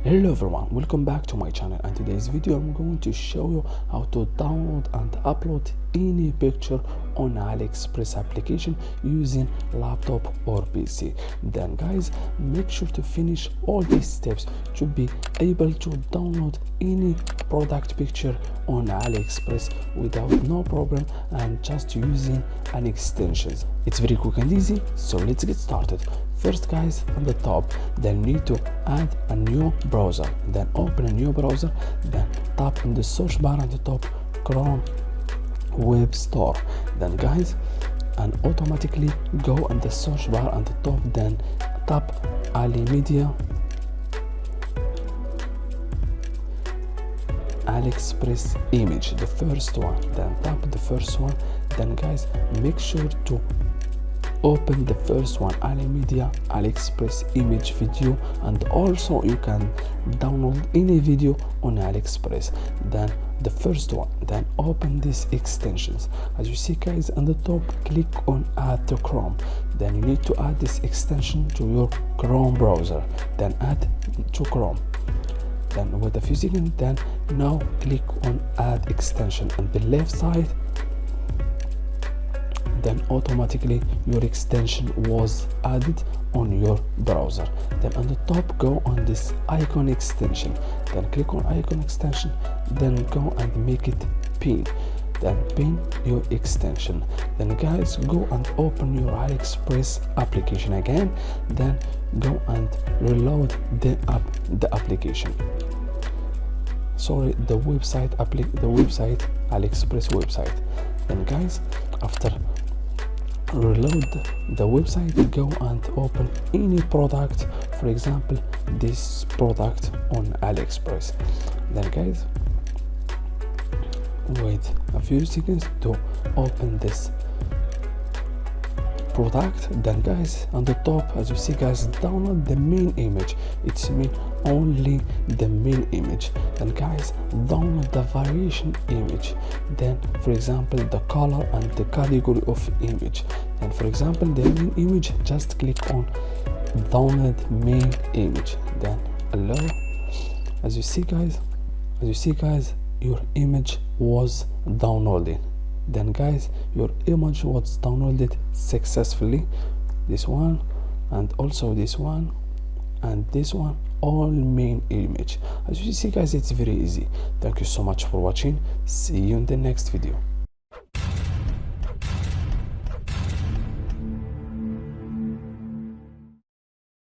Hello everyone, welcome back to my channel, and today's video I'm going to show you how to download and upload any picture on AliExpress application using laptop or PC. Then guys, make sure to finish all these steps to be able to download any product picture on AliExpress without no problem and just using an extensions. It's very quick and easy, so let's get started. First guys, on the top, then need to add a new browser. Then open a new browser, then tap in the search bar at the top, Chrome Web Store. Then guys, and automatically go on the search bar at the top, then tap AliExpress image, the first one. Then tap the first one. Then guys, make sure to open the first one, AliExpress image video, and also you can download any video on AliExpress. Then the first one, then open these extensions. As you see guys, on the top, click on add to Chrome. Then you need to add this extension to your Chrome browser, then add to Chrome. Then with a few seconds, then now click on add extension on the left side. Then automatically your extension was added on your browser. Then on the top, go on this icon extension, then click on icon extension, then go and make it pin, then pin your extension. Then guys, go and open your AliExpress application again, then go and reload the application, sorry, the website AliExpress website. Then guys, after reload the website, go and open any product, for example this product on AliExpress. Then guys, wait a few seconds to open this product. Then guys, on the top, as you see guys, download the main image. It's mean only the main image. Then guys, download the variation image, then for example the color and the category of image. And for example the main image, just click on download main image, then allow. As you see guys, your image was downloaded. Then guys, your image was downloaded successfully. This one, and also this one, and this one, all main image. As you see guys, it's very easy. Thank you so much for watching. See you in the next video.